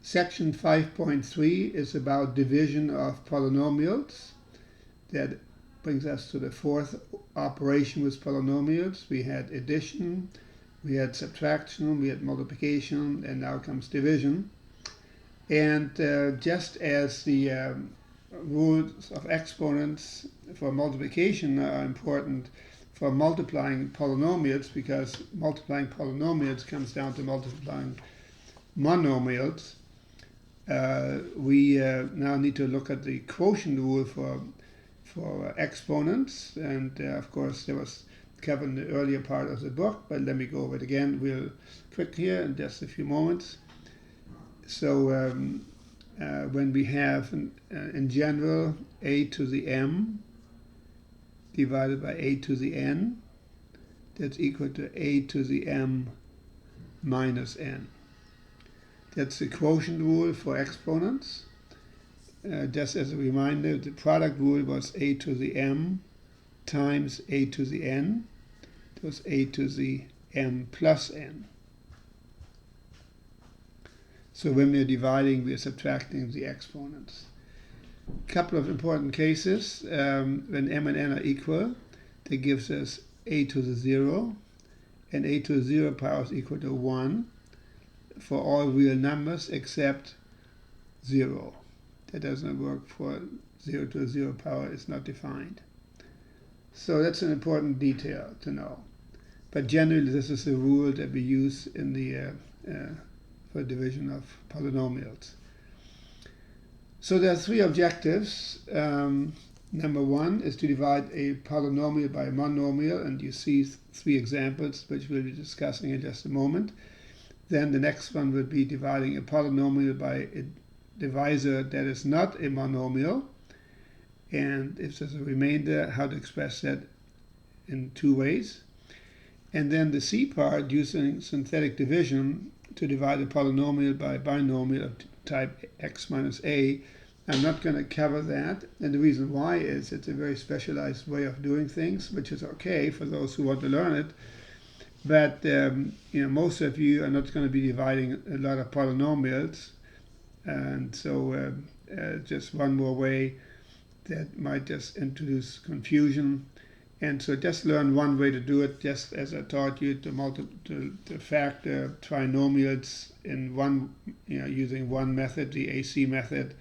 Section 5.3 is about division of polynomials. That brings us to the fourth operation with polynomials. We had addition, we had subtraction, we had multiplication, and now comes division. And just as the rules of exponents for multiplication are important for multiplying polynomials, because multiplying polynomials comes down to multiplying monomials, we now need to look at the quotient rule for exponents. And of course, there was covered in the earlier part of the book, but let me go over it again real quick here in just a few moments. So when we have, in general, a to the m divided by a to the n, that's equal to a to the m minus n. That's the quotient rule for exponents. Just as a reminder, the product rule was a to the m times a to the n. It was a to the m plus n. So when we're dividing, we're subtracting the exponents. A couple of important cases. When m and n are equal, that gives us a to the 0, and a to the 0 power is equal to 1 for all real numbers except 0. That doesn't work for 0 to the 0 power, is not defined. So that's an important detail to know. But generally, this is the rule that we use in the for division of polynomials. So there are three objectives. Number one is to divide a polynomial by a monomial, and you see three examples which we'll be discussing in just a moment. Then the next one would be dividing a polynomial by a divisor that is not a monomial, and if there's a remainder, how to express that in two ways. And then the C part, using synthetic division to divide a polynomial by a binomial of type x minus a. I'm not going to cover that, and the reason why is it's a very specialized way of doing things, which is okay for those who want to learn it. But most of you are not going to be dividing a lot of polynomials, and so just one more way that might just introduce confusion. And so just learn one way to do it, just as I taught you to factor trinomials in one, using one method, the AC method.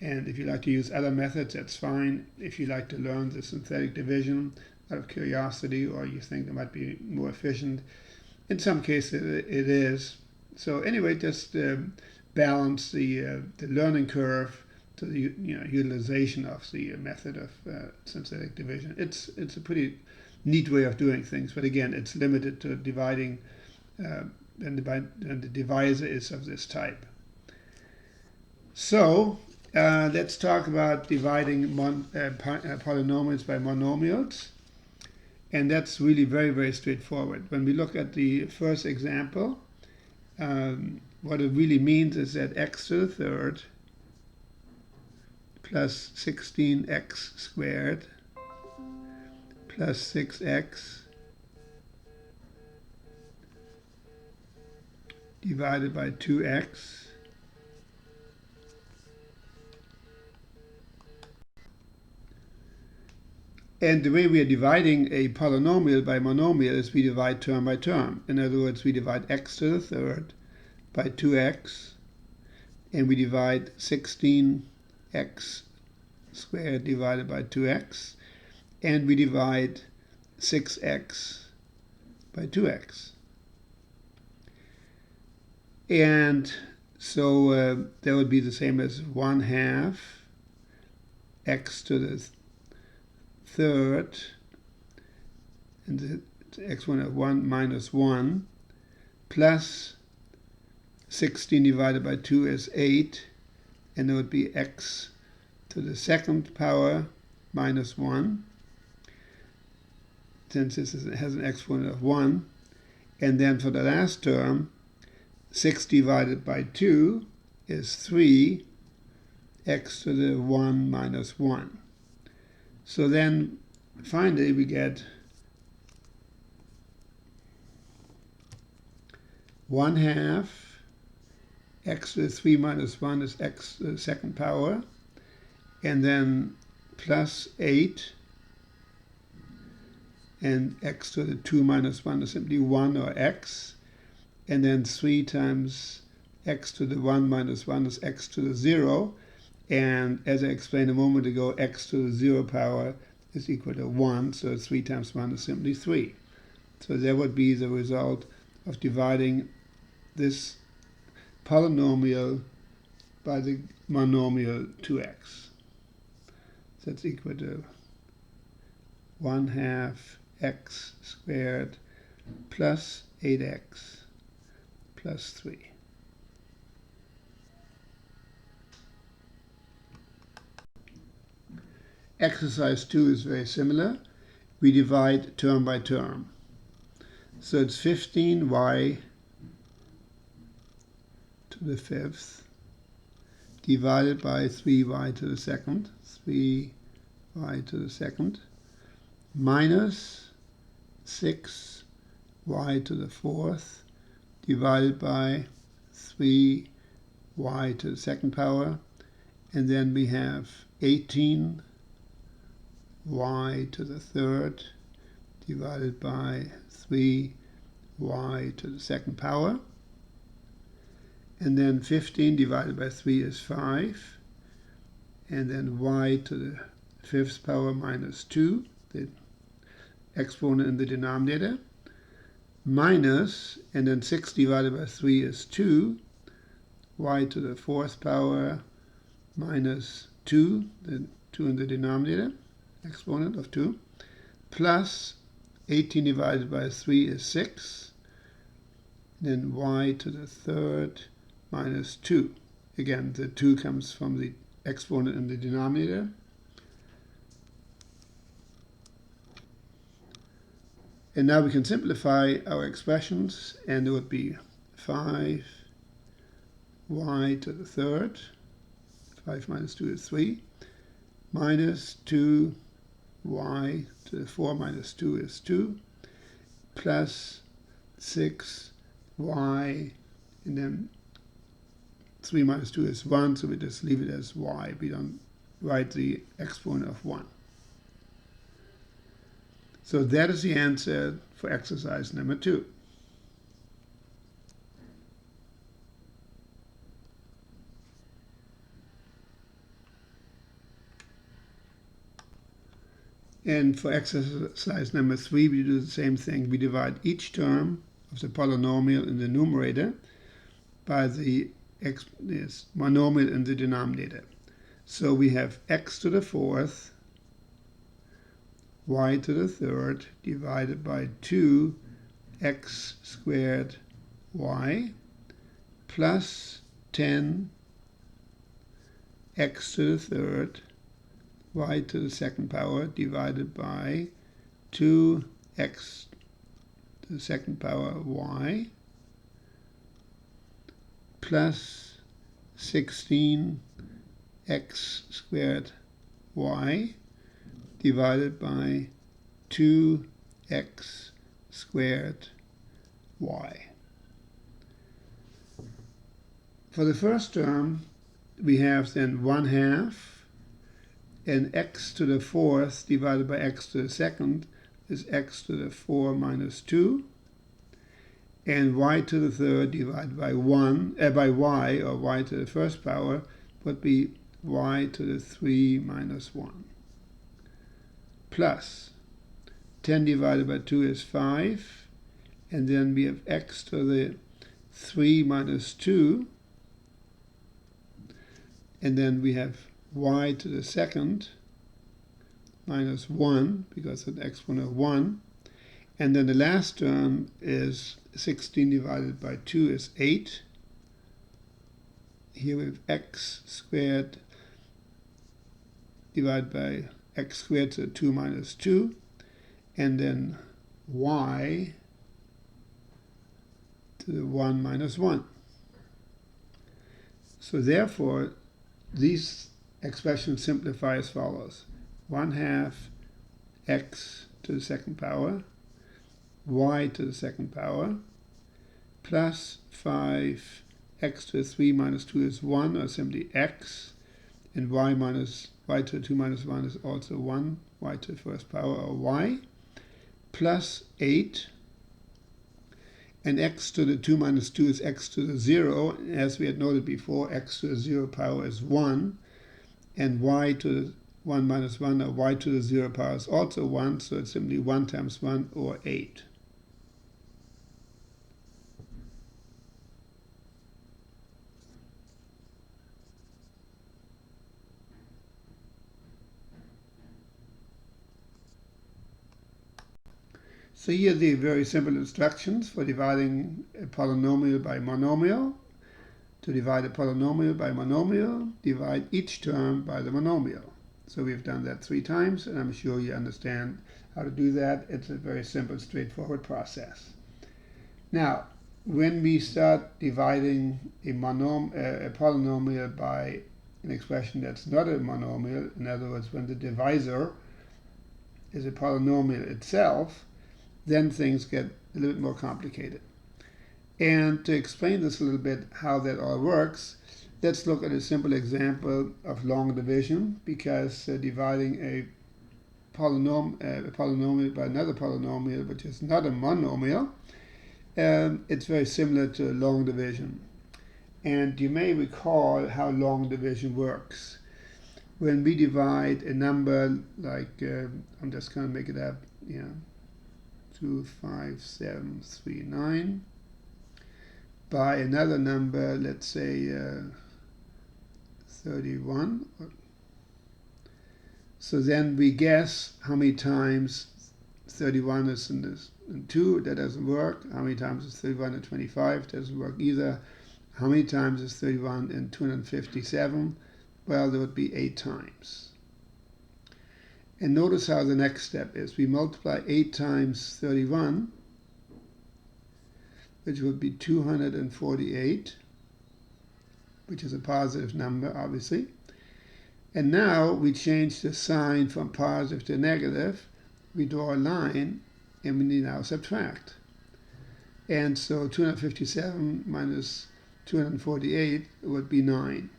And if you like to use other methods, that's fine. If you like to learn the synthetic division out of curiosity, or you think it might be more efficient, in some cases it is. So anyway, just balance the learning curve to the utilization of the method of synthetic division. It's a pretty neat way of doing things, but again, it's limited to dividing, and the divisor is of this type. So let's talk about dividing polynomials by monomials, and that's really very, very straightforward. When we look at the first example, what it really means is that x to the third plus 16x squared plus 6x divided by 2x and the way we are dividing a polynomial by monomial is we divide term by term. In other words, we divide x to the third by 2x, and we divide 16x squared divided by 2x, and we divide 6x by 2x. And so that would be the same as 1/2 x to the third, and the exponent of 1 minus 1, plus 16 divided by 2 is 8, and it would be x to the second power minus 1, since this has an exponent of 1. And then for the last term, 6 divided by 2 is 3, x to the 1 minus 1. So then finally we get 1/2 x to the 3 minus 1 is x to the second power, and then plus 8, and x to the 2 minus 1 is simply 1 or x, and then 3 times x to the 1 minus 1 is x to the 0, and as I explained a moment ago, x to the 0 power is equal to 1, so 3 times 1 is simply 3. So that would be the result of dividing this polynomial by the monomial 2x. That's equal to 1/2 x squared plus 8x plus 3. Exercise 2 is very similar. We divide term by term. So it's 15y to the 5th divided by 3y to the 2nd, 3y to the 2nd, minus 6y to the 4th divided by 3y to the 2nd power, and then we have 18y to the 3rd divided by 3y to the 2nd power, and then 15 divided by 3 is 5, and then y to the 5th power minus 2, the exponent in the denominator, minus, and then 6 divided by 3 is 2, y to the 4th power minus 2, the 2 in the denominator, exponent of 2, plus 18 divided by 3 is 6, then y to the 3rd minus 2. Again, the 2 comes from the exponent in the denominator. And now we can simplify our expressions, and it would be 5y to the 3rd, 5 minus 2 is 3, minus 2y to the 4 minus 2 is 2, plus 6y, and then 3 minus 2 is 1, so we just leave it as y. We don't write the exponent of 1. So that is the answer for exercise number 2. And for exercise number 3, we do the same thing. We divide each term of the polynomial in the numerator by the monomial in the denominator. So we have x to the 4th, y to the 3rd divided by 2x squared y plus 10 x to the 3rd y to the 2nd power divided by 2x to the 2nd power y plus 16x squared y divided by 2x squared y. For the first term, we have then 1/2, and x to the 4th divided by x to the 2nd is x to the 4 minus 2, and y to the 3rd divided by by y, or y to the 1st power, would be y to the 3 minus 1, plus 10 divided by 2 is 5, and then we have x to the 3 minus 2, and then we have y to the 2nd minus 1, because of the exponent of 1, and then the last term is 16 divided by 2 is 8. Here we have x squared divided by x squared to the 2 minus 2, and then y to the 1 minus 1. So therefore, these expressions simplify as follows: 1/2 x to the 2nd power, y to the 2nd power, plus 5 x to the 3 minus 2 is 1, or simply x, and y to the 2 minus 1 is also 1, y to the first power, or y, plus 8, and x to the 2 minus 2 is x to the 0. As we had noted before, x to the 0 power is 1, and y to the 1 minus 1, or y to the 0 power is also 1, so it's simply 1 times 1, or 8. So here are the very simple instructions for dividing a polynomial by monomial. To divide a polynomial by monomial, divide each term by the monomial. So we've done that 3 times, and I'm sure you understand how to do that. It's a very simple, straightforward process. Now, when we start dividing a polynomial by an expression that's not a monomial, in other words, when the divisor is a polynomial itself, then things get a little bit more complicated. And to explain this a little bit, how that all works, let's look at a simple example of long division, because dividing a polynomial by another polynomial, which is not a monomial, it's very similar to long division. And you may recall how long division works. When we divide a number like, I'm just going to make it up, 2, 5, 7, 3, 9, by another number, let's say 31. So then we guess how many times 31 is in 2, that doesn't work. How many times is 31 in 25, doesn't work either. How many times is 31 in 257? Well, there would be 8 times. And notice how the next step is. We multiply 8 times 31, which would be 248, which is a positive number, obviously. And now we change the sign from positive to negative. We draw a line, and we now subtract. And so 257 minus 248 would be 9.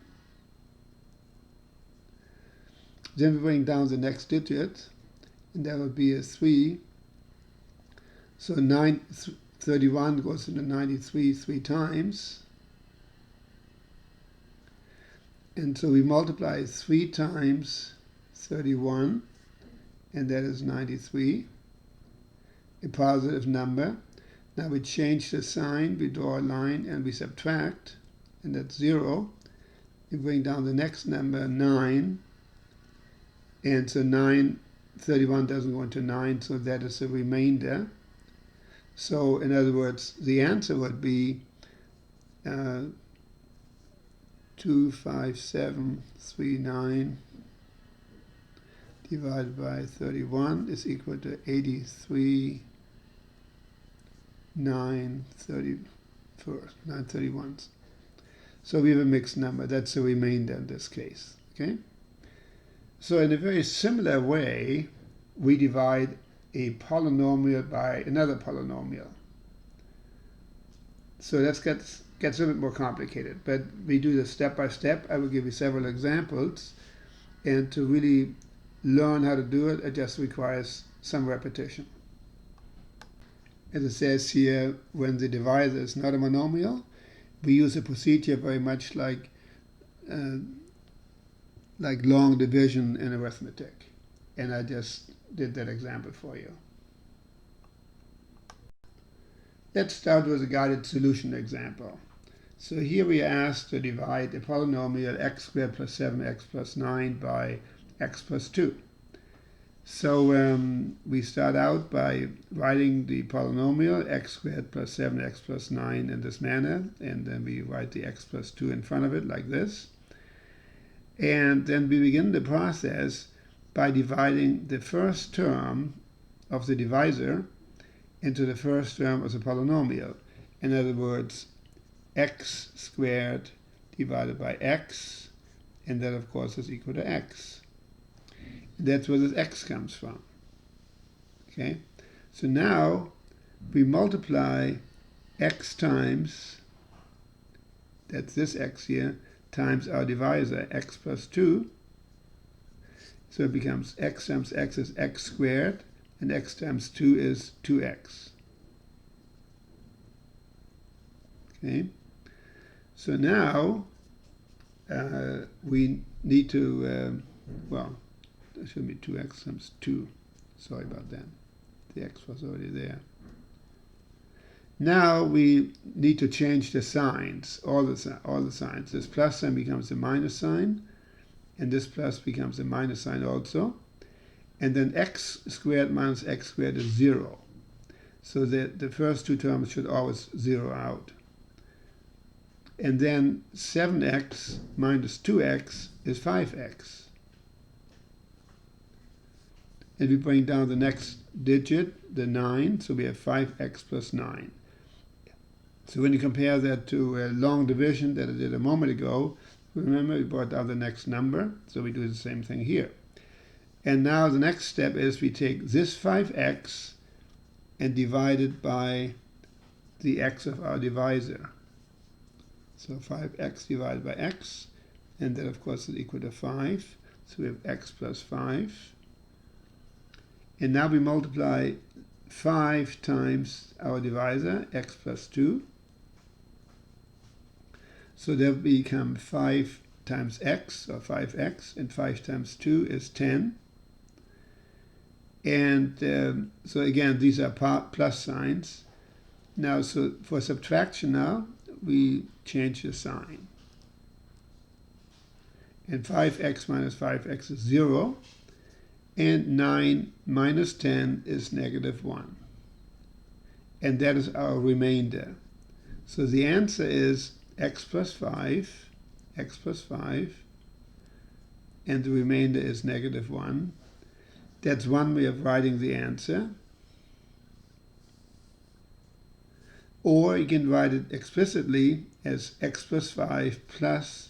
Then we bring down the next digit, and that would be a 3. So 31 goes into 93 3 times. And so we multiply 3 times 31, and that is 93, a positive number. Now we change the sign, we draw a line, and we subtract, and that's 0. We bring down the next number, 9. And so 31 doesn't go into 9, so that is a remainder. So in other words, the answer would be 25739 divided by 31 is equal to 83 931. So we have a mixed number. That's a remainder in this case. Okay. So in a very similar way, we divide a polynomial by another polynomial. So that gets a little bit more complicated, but we do this step by step. I will give you several examples, and to really learn how to do it, it just requires some repetition. As it says here, when the divisor is not a monomial, we use a procedure very much like long division in arithmetic. And I just did that example for you. Let's start with a guided solution example. So here we are asked to divide a polynomial x squared plus 7x plus 9 by x plus 2. So we start out by writing the polynomial x squared plus 7x plus 9 in this manner, and then we write the x plus 2 in front of it like this. And then we begin the process by dividing the first term of the divisor into the first term of the polynomial. In other words, x squared divided by x, and that of course is equal to x. And that's where this x comes from. Okay, so now we multiply x times that's this x here, times our divisor, x plus 2. So it becomes x times x is x squared, and x times 2 is 2x. Okay, so now we need to, well, there should be 2x times 2. Sorry about that. The x was already there. Now we need to change the signs, all the signs. This plus sign becomes a minus sign, and this plus becomes a minus sign also. And then x squared minus x squared is 0. So the first two terms should always zero out. And then 7x minus 2x is 5x. And we bring down the next digit, the 9, so we have 5x plus 9. So when you compare that to a long division that I did a moment ago, remember we brought down the next number, so we do the same thing here. And now the next step is we take this 5x and divide it by the x of our divisor. So 5x divided by x, and that of course is equal to 5. So we have x plus 5. And now we multiply 5 times our divisor, x plus 2. So that become 5 times x, or 5x, and 5 times 2 is 10. And so again, these are plus signs. Now, so for subtraction now, we change the sign. And 5x minus 5x is 0. And 9 minus 10 is negative 1. And that is our remainder. So the answer is x plus 5, and the remainder is negative 1. That's one way of writing the answer. Or you can write it explicitly as x plus 5 plus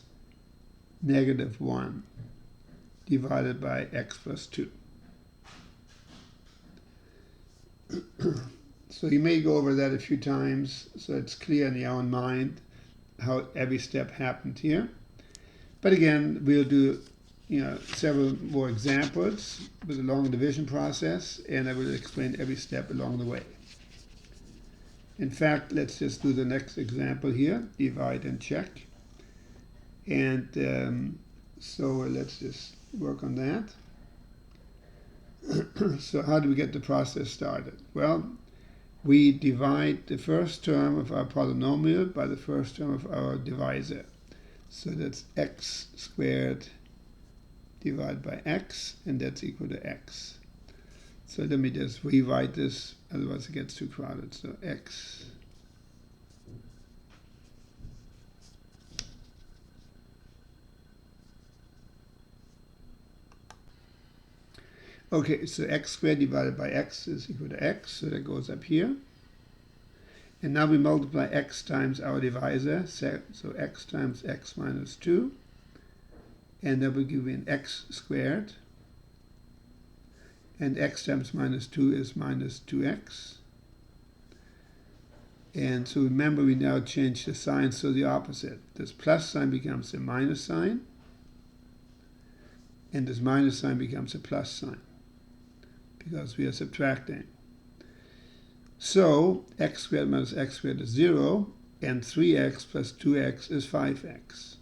negative 1 divided by x plus 2. So you may go over that a few times so it's clear in your own mind how every step happened here. But again, we'll do several more examples with the long division process, and I will explain every step along the way. In fact, let's just do the next example here, divide and check. And so let's just work on that. So how do we get the process started? Well, we divide the first term of our polynomial by the first term of our divisor. So that's x squared divided by x, and that's equal to x. So let me just rewrite this, otherwise it gets too crowded. So x okay, so x squared divided by x is equal to x, so that goes up here. And now we multiply x times our divisor, so x times x minus 2, and that will give me an x squared. And x times minus 2 is minus 2x. And so remember, we now change the sign, so the opposite. This plus sign becomes a minus sign, and this minus sign becomes a plus sign, because we are subtracting. So x squared minus x squared is 0, and 3x plus 2x is 5x.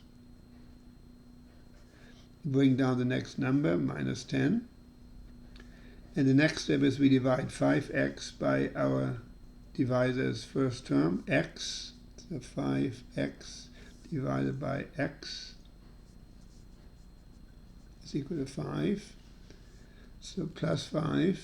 Bring down the next number, minus 10. And the next step is we divide 5x by our divisor's first term, x. So 5x divided by x is equal to 5. So plus 5.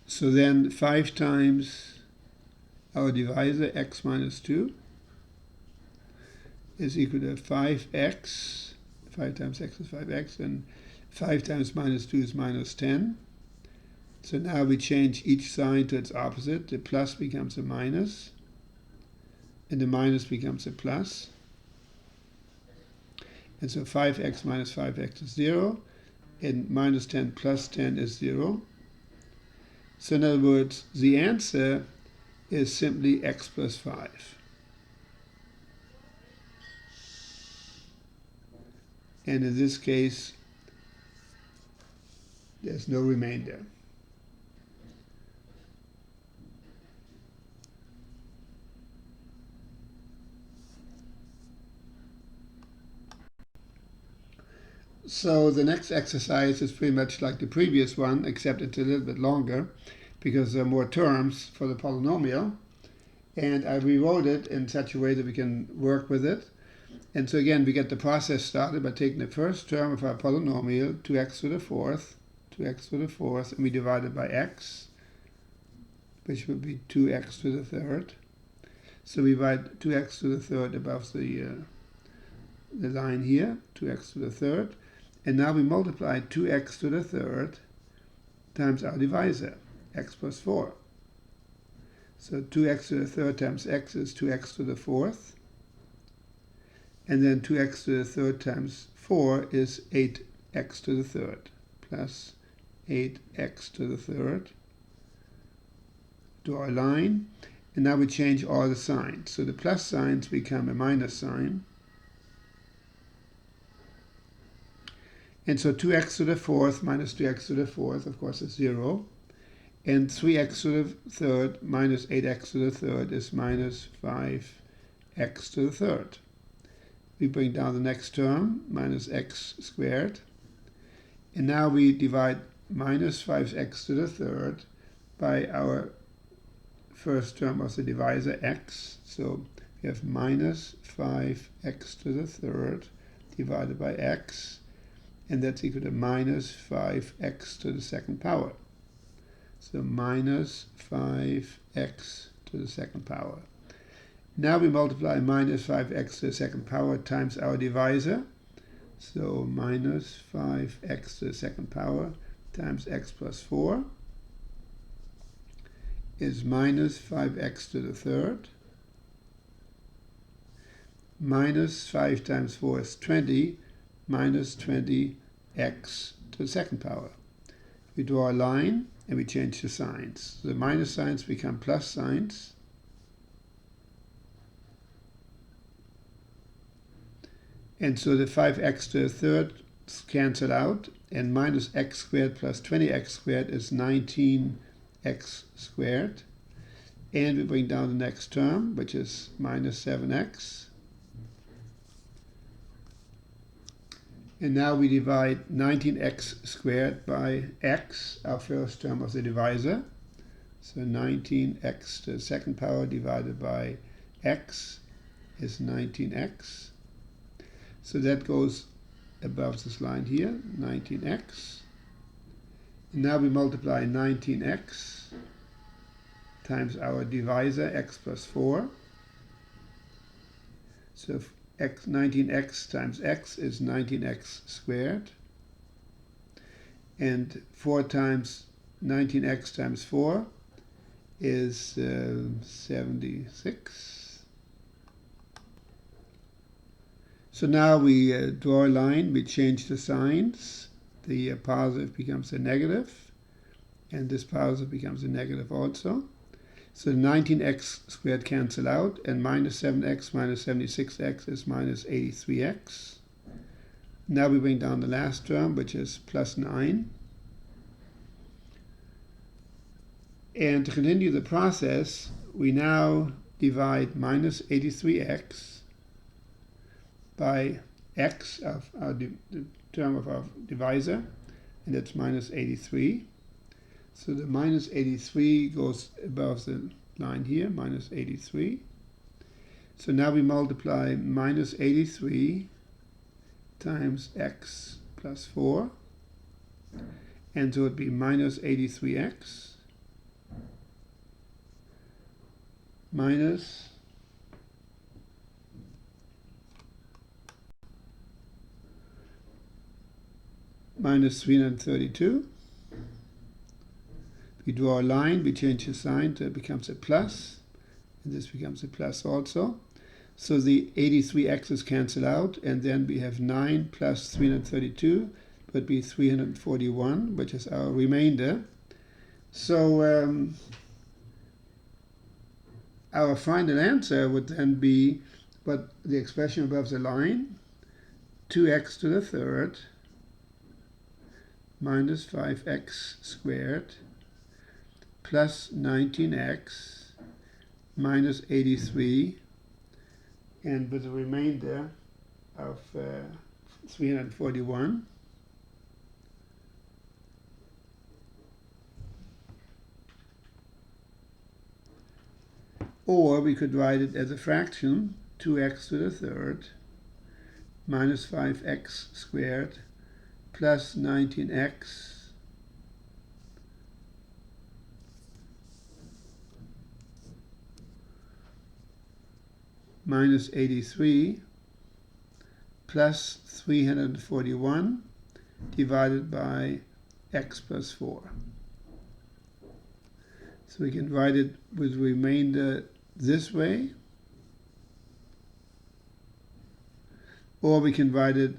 So then 5 times our divisor, x minus 2, is equal to 5x. 5 times x is 5x, and 5 times minus 2 is minus 10. So now we change each sign to its opposite. The plus becomes a minus, and the minus becomes a plus. And so 5x minus 5x is 0, and minus 10 plus 10 is 0. So in other words, the answer is simply x plus 5. And in this case, there's no remainder. So the next exercise is pretty much like the previous one, except it's a little bit longer because there are more terms for the polynomial. And I rewrote it in such a way that we can work with it. And so again, we get the process started by taking the first term of our polynomial, 2x to the fourth, and we divide it by x, which would be 2x to the third. So we write 2x to the third above the line here, 2x to the third. And now we multiply 2x to the third times our divisor, x plus 4. So 2x to the third times x is 2x to the fourth. And then 2x to the third times 4 is 8x to the third, plus 8x to the third. Draw a line. And now we change all the signs. So the plus signs become a minus sign. And so 2x to the fourth minus 2x to the fourth, of course, is 0. And 3x to the third minus 8x to the third is minus 5x to the third. We bring down the next term, minus x squared. And now we divide minus 5x to the third by our first term of the divisor, x. So we have minus 5x to the third divided by x. And that's equal to minus 5x to the second power. So minus 5x to the second power. Now we multiply minus 5x to the second power times our divisor. So minus 5x to the second power times x plus 4 is minus 5x to the third. Minus 5 times 4 is 20, minus 20x to the second power. We draw a line and we change the signs. The minus signs become plus signs. And so the 5x to the third cancel out, and minus x squared plus 20x squared is 19x squared. And we bring down the next term, which is minus 7x. And now we divide 19x squared by x, our first term of the divisor. So 19x to the second power divided by x is 19x. So that goes above this line here, 19x. And now we multiply 19x times our divisor, x plus 4. So 19x times x is 19x squared. And 4 times 19x times 4 is 76. So now we draw a line, we change the signs. The positive becomes a negative, and this positive becomes a negative also. So 19x squared cancel out, and minus 7x minus 76x is minus 83x. Now we bring down the last term, which is plus 9. And to continue the process, we now divide minus 83x by x of the term of our divisor, and that's minus 83. So the minus 83 goes above the line here, minus 83. So now we multiply minus 83 times x plus 4, and so it would be minus 83x minus minus 332. We draw a line, we change the sign, so it becomes a plus, and this becomes a plus also. So the 83x's cancel out, and then we have 9 plus 332 would be 341, which is our remainder. So our final answer would then be what the expression above the line, 2x to the third minus 5x squared plus 19x minus 83, and with a remainder of 341. Or we could write it as a fraction, 2x to the third minus 5x squared plus 19x minus 83 plus 341 divided by x plus 4. So we can write it with remainder this way, or we can write it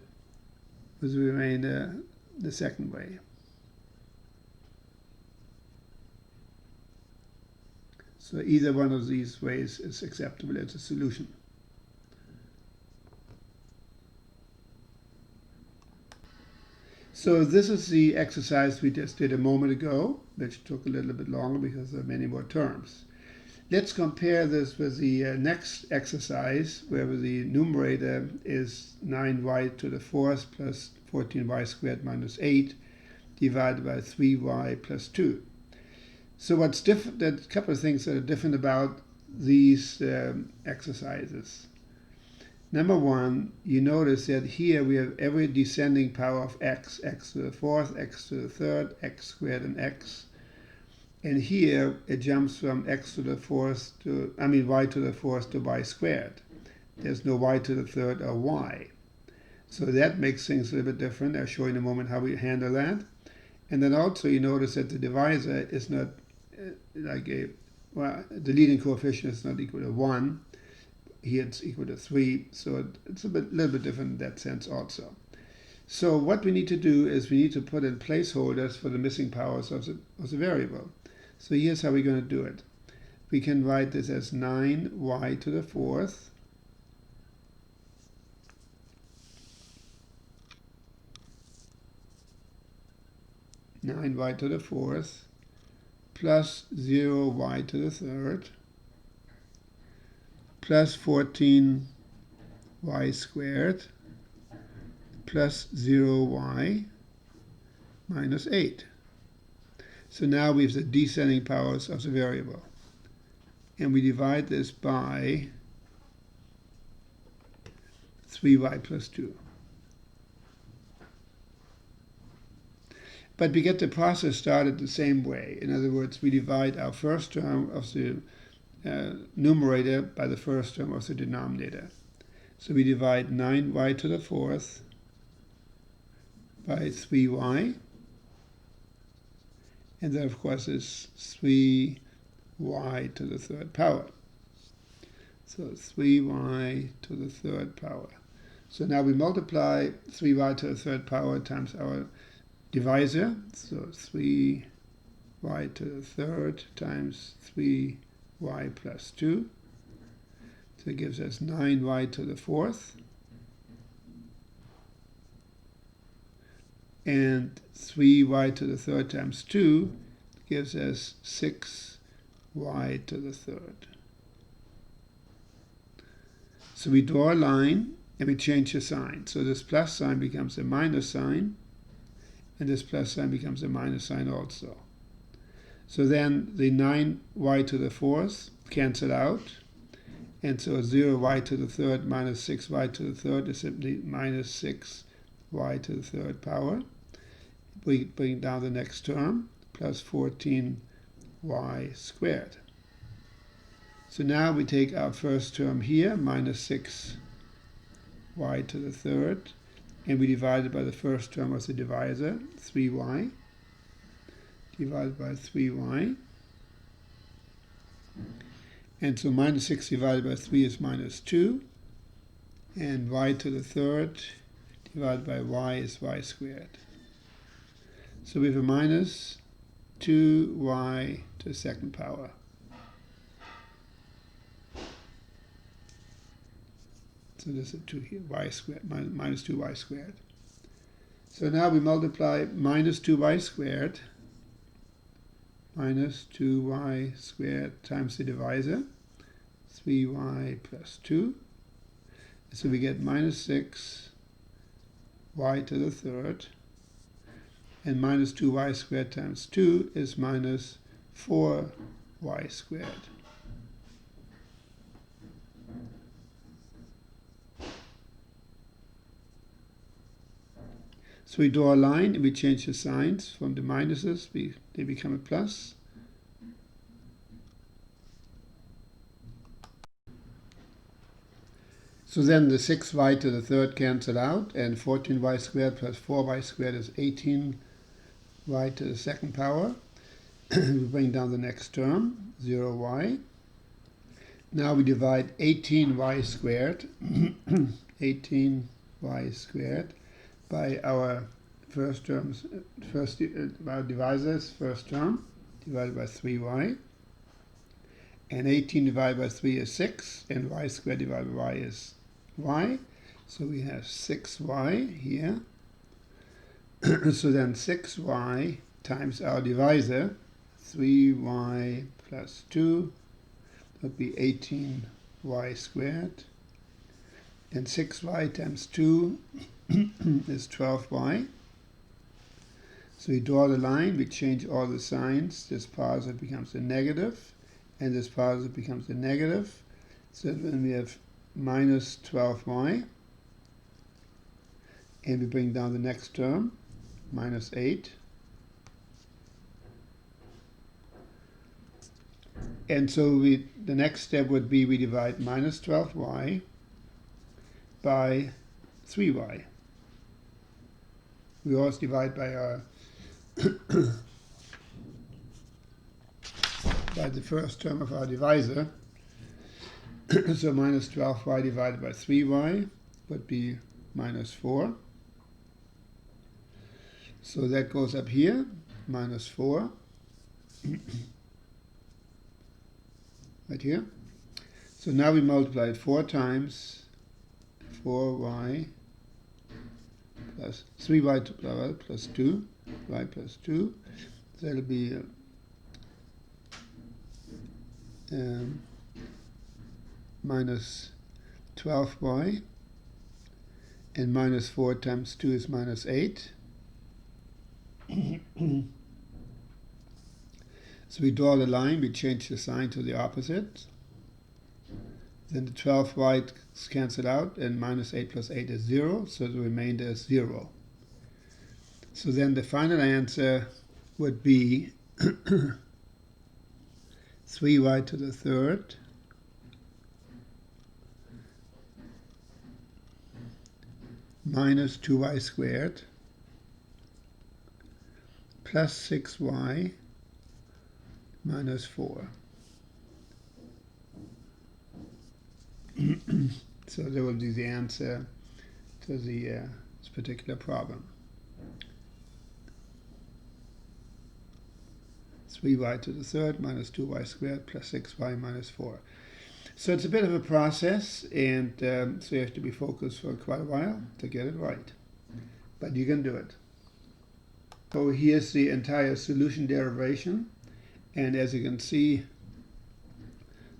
with the remainder the second way. So either one of these ways is acceptable as a solution. So this is the exercise we just did a moment ago, which took a little bit longer because there are many more terms. Let's compare this with the next exercise, where the numerator is 9y to the fourth plus 14y squared minus 8 divided by 3y plus 2. So what's different, there's a couple of things that are different about these exercises. Number one, you notice that here we have every descending power of x, x to the fourth, x to the third, x squared, and x. And here it jumps from x to the fourth to, y to the fourth to y squared. There's no y to the third or y. So that makes things a little bit different. I'll show you in a moment how we handle that. And then also you notice that the divisor is not the leading coefficient is not equal to 1. Here it's equal to 3. So it's a little bit different in that sense also. So what we need to do is we need to put in placeholders for the missing powers of the variable. So here's how we're going to do it. We can write this as 9y to the fourth plus 0y to the third plus 14y squared plus 0y minus 8. So now we have the descending powers of the variable. And we divide this by 3y plus 2. But we get the process started the same way. In other words, we divide our first term of the numerator by the first term of the denominator. So we divide 9y to the fourth by 3y. And then, of course, is 3y to the third power. So 3y to the third power. So now we multiply 3y to the third power times our divisor. So 3y to the third times 3y plus 2. So it gives us 9y to the fourth. And 3y to the third times 2 gives us 6y to the third. So we draw a line and we change the sign. So this plus sign becomes a minus sign, and this plus sign becomes a minus sign also. So then the 9y to the fourth cancel out, and so 0y to the third minus 6y to the third is simply minus 6y to the third power. We bring down the next term, plus 14y squared. So now we take our first term here, minus 6y to the third, and we divide it by the first term of the divisor, 3y. divided by 3y. And so minus 6 divided by 3 is minus 2. And y to the third divided by y is y squared. So we have a minus 2y to the second power. So there's a 2 here, y squared, minus 2y squared. So now we multiply minus 2y squared minus 2y squared times the divisor, 3y plus 2. So we get minus 6y to the third, and minus 2y squared times 2 is minus 4y squared. So we draw a line and we change the signs from the minuses, they become a plus. So then the 6y to the third cancel out, and 14y squared plus 4y squared is 18y to the second power. We bring down the next term, 0y. Now we divide 18y squared, 18y squared, by our first terms, our divisors, first term, divided by 3y. And 18 divided by 3 is 6, and y squared divided by y is y. So we have 6y here. So then 6y times our divisor, 3y plus 2, would be 18y squared. And 6y times 2 is 12y. So we draw the line, we change all the signs. This positive becomes a negative, and this positive becomes a negative. So then we have minus 12y, and we bring down the next term, minus 8. And so the next step would be we divide minus 12y by 3y. We always divide by our by the first term of our divisor. So minus 12y divided by 3y would be minus 4. So that goes up here, minus 4. Right here. So now we multiply it 4 times, 4y plus 3y plus 2, y plus 2. So that'll be minus 12y, and minus 4 times 2 is minus 8. So we draw the line, we change the sign to the opposite. Then the 12y is cancelled out, and minus 8 plus 8 is 0, so the remainder is 0. So then the final answer would be 3y to the third minus 2y squared plus 6y minus 4. So that will be the answer to this particular problem. 3y to the third minus 2y squared plus 6y minus 4. So it's a bit of a process, and so you have to be focused for quite a while to get it right. But you can do it. So here's the entire solution derivation, and as you can see,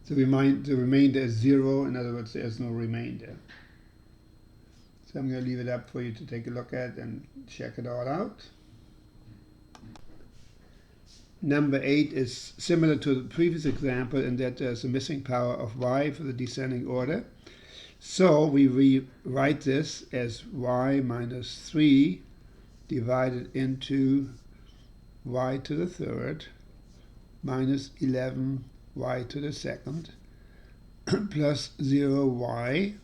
the remainder is 0. In other words, there's no remainder. So I'm going to leave it up for you to take a look at and check it all out. Number 8 is similar to the previous example in that there's a missing power of y for the descending order. So we rewrite this as y minus 3 divided into y to the third minus 11y to the second plus 0y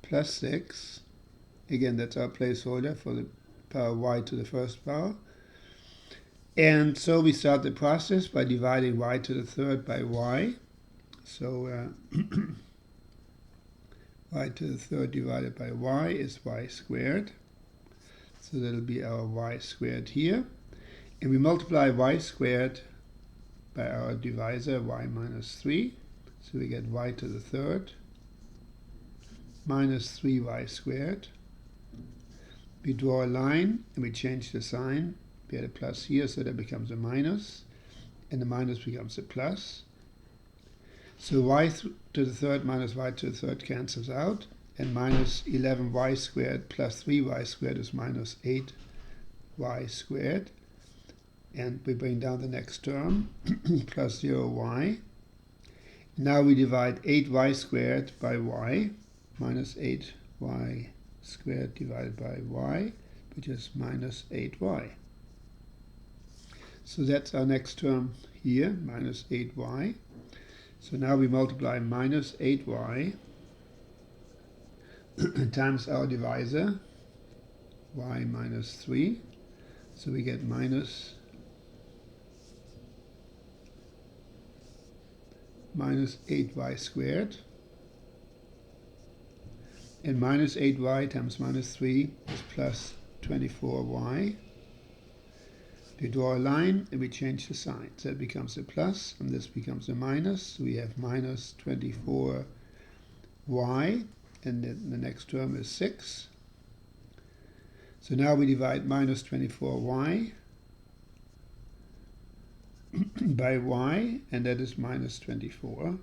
plus 6. Again, that's our placeholder for the power y to the first power. And so we start the process by dividing y to the third by y. So y to the third divided by y is y squared. So that'll be our y squared here. And we multiply y squared by our divisor y minus 3. So we get y to the third minus 3y squared. We draw a line and we change the sign. We had a plus here, so that becomes a minus. And the minus becomes a plus. So y to the third minus y to the third cancels out. And minus 11y squared plus 3y squared is minus 8y squared. And we bring down the next term, plus 0y. Now we divide 8y squared by y, minus 8y squared divided by y, which is minus 8y. So that's our next term here, minus 8y. So now we multiply minus 8y times our divisor, y minus 3. So we get minus 8y squared. And minus 8y times minus 3 is plus 24y. We draw a line and we change the sign. So that becomes a plus and this becomes a minus. So we have minus 24y and then the next term is 6. So now we divide minus 24y by y, and that is minus 24.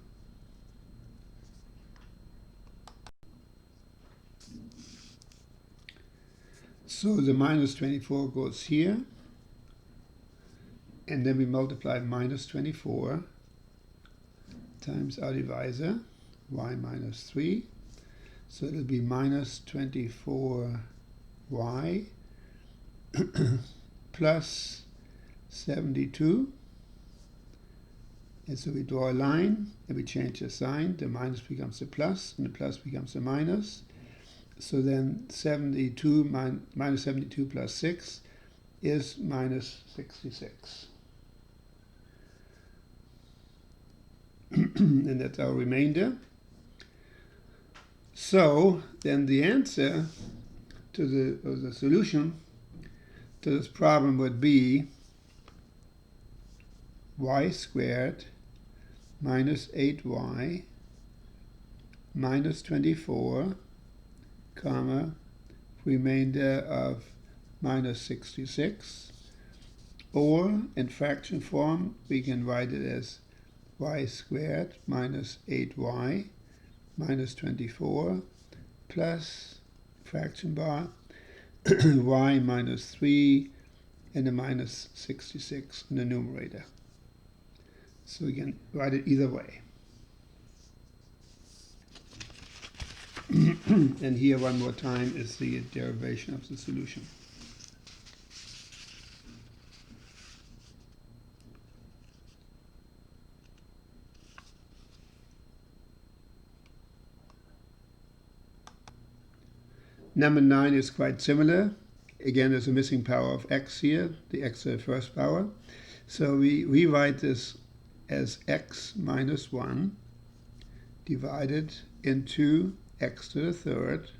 So the minus 24 goes here, and then we multiply minus 24 times our divisor, y minus 3. So it'll be minus 24y plus 72. And so we draw a line and we change the sign. The minus becomes a plus and the plus becomes a minus. So then 72 minus 72 plus 6 is minus 66. And that's our remainder. So then the answer to the solution to this problem would be y squared minus 8y minus 24, comma, remainder of minus 66. Or in fraction form, we can write it as y squared minus 8y minus 24 plus fraction bar y minus 3 and a minus 66 in the numerator. So we can write it either way. And here one more time is the derivation of the solution. Number 9 is quite similar. Again, there's a missing power of x here, the x to the first power. So we rewrite this as x minus 1 divided into x to the third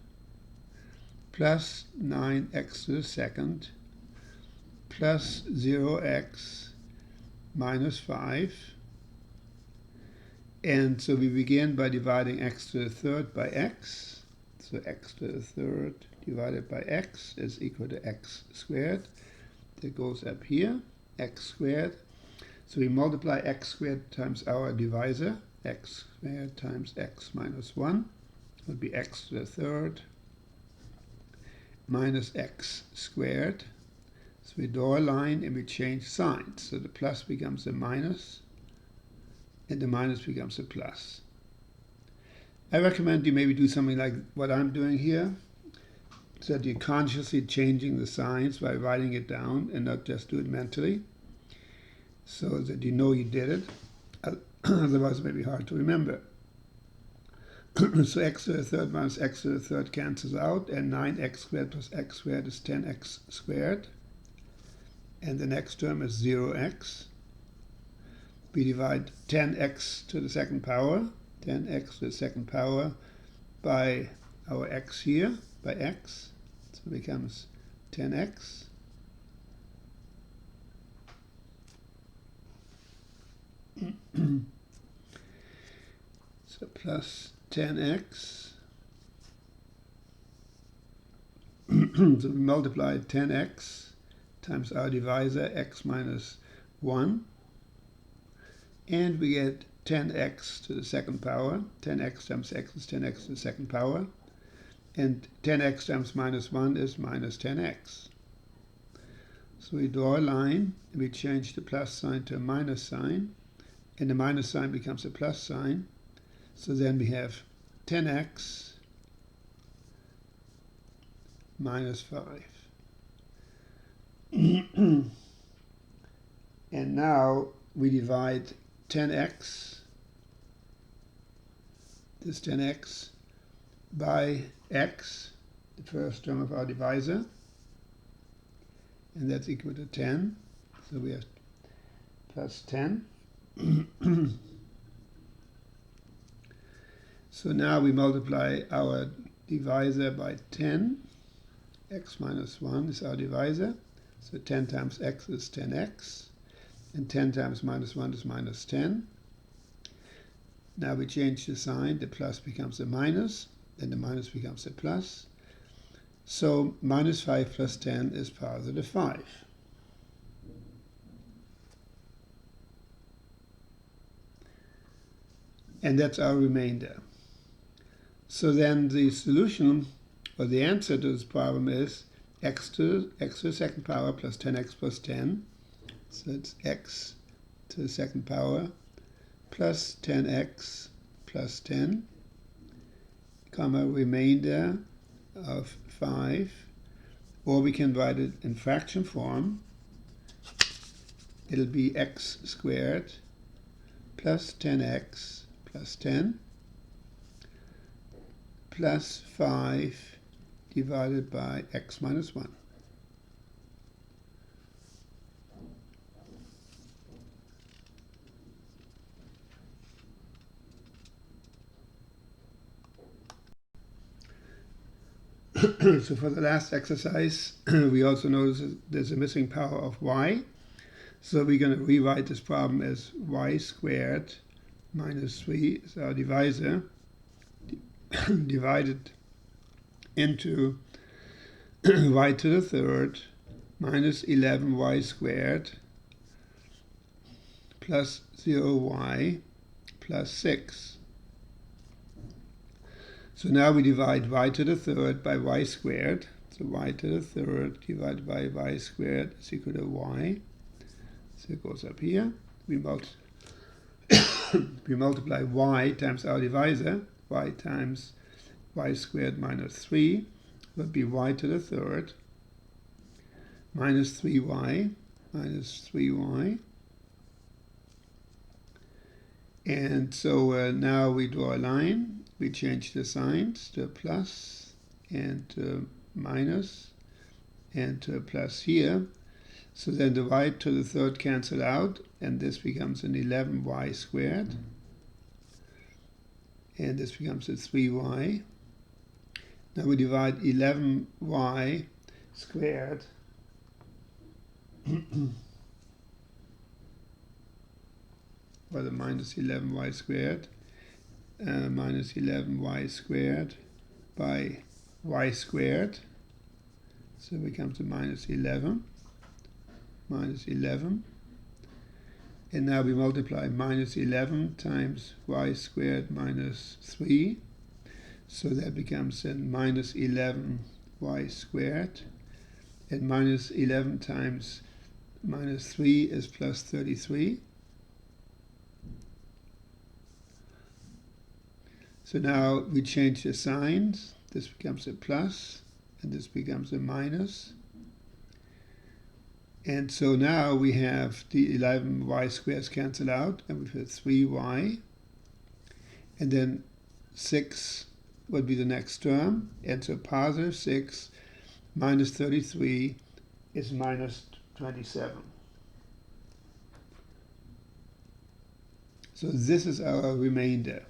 plus 9x to the second plus 0x minus 5. And so we begin by dividing x to the third by x. So x to the third divided by x is equal to x squared. That goes up here, x squared. So we multiply x squared times our divisor, x squared times x minus 1 would be x to the third minus x squared. So we draw a line and we change signs. So the plus becomes a minus and the minus becomes a plus. I recommend you maybe do something like what I'm doing here, so that you're consciously changing the signs by writing it down and not just do it mentally, so that you know you did it. Otherwise it may be hard to remember. So x to the third minus x to the third cancels out, and 9x squared plus x squared is 10x squared. and the next term is 0x. We divide 10x to the second power, 10x to the second power, by our x here, by x. So it becomes 10x. So plus 10x. So we multiply 10x times our divisor, x minus 1. And we get 10x to the second power. 10x times x is 10x to the second power. And 10x times minus 1 is minus 10x. So we draw a line, and we change the plus sign to a minus sign. And the minus sign becomes a plus sign. So then we have 10x minus 5. And now we divide 10x, this 10x, by x, the first term of our divisor, and that's equal to 10. So we have plus 10. So now we multiply our divisor by 10. X minus 1 is our divisor. So 10 times x is 10x. And 10 times minus 1 is minus 10. Now we change the sign. The plus becomes a minus. Then the minus becomes a plus. So minus 5 plus 10 is positive 5. And that's our remainder. So then the solution, or the answer to this problem, is x to the second power plus 10x plus 10. So it's x to the second power plus 10x plus 10, comma, remainder of 5. Or we can write it in fraction form. It'll be x squared plus 10x plus 10 plus 5 divided by x minus 1. So for the last exercise, we also notice there's a missing power of y. So we're going to rewrite this problem as y squared minus 3 is our divisor, divided into y to the third minus 11y squared plus 0y plus 6. So now we divide y to the third by y squared. So y to the third divided by y squared is equal to y. So it goes up here. We multiply y times our divisor. Y times y squared minus 3 would be y to the third minus 3y minus 3y. And so now we draw a line. We change the signs to a plus and to minus and to a plus here. So then the y to the third cancel out, and this becomes an 11y squared. And this becomes a 3y. Now we divide 11y squared by the minus 11y squared. Minus 11y squared by y squared. So it becomes a minus 11. Minus 11. And now we multiply minus 11 times y squared minus 3. So that becomes then minus 11y squared. And minus 11 times minus 3 is plus 33. So now we change the signs. This becomes a plus, and this becomes a minus. And so now we have the 11y squares cancel out, and we have 3y. And then 6 would be the next term. And so positive 6 minus 33 is minus 27. So this is our remainder.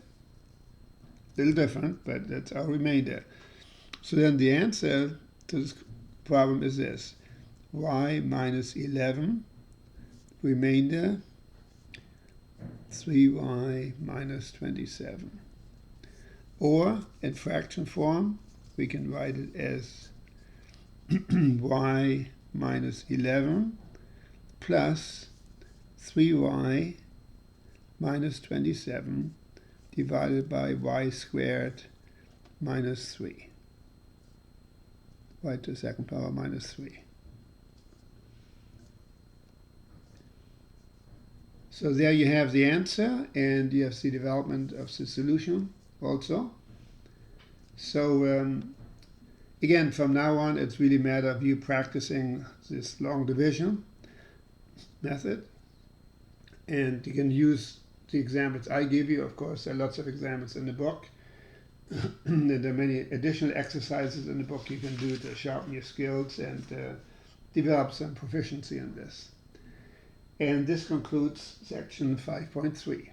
A little different, but that's our remainder. So then the answer to this problem is this: y minus 11, remainder 3y minus 27. Or in fraction form, we can write it as y minus 11 plus 3y minus 27 divided by y squared minus 3. Y to the second power minus 3. So there you have the answer, and you have the development of the solution also. So again, from now on, it's really a matter of you practicing this long division method. And you can use the examples I give you. Of course, there are lots of examples in the book. And there are many additional exercises in the book you can do to sharpen your skills and develop some proficiency in this. And this concludes section 5.3.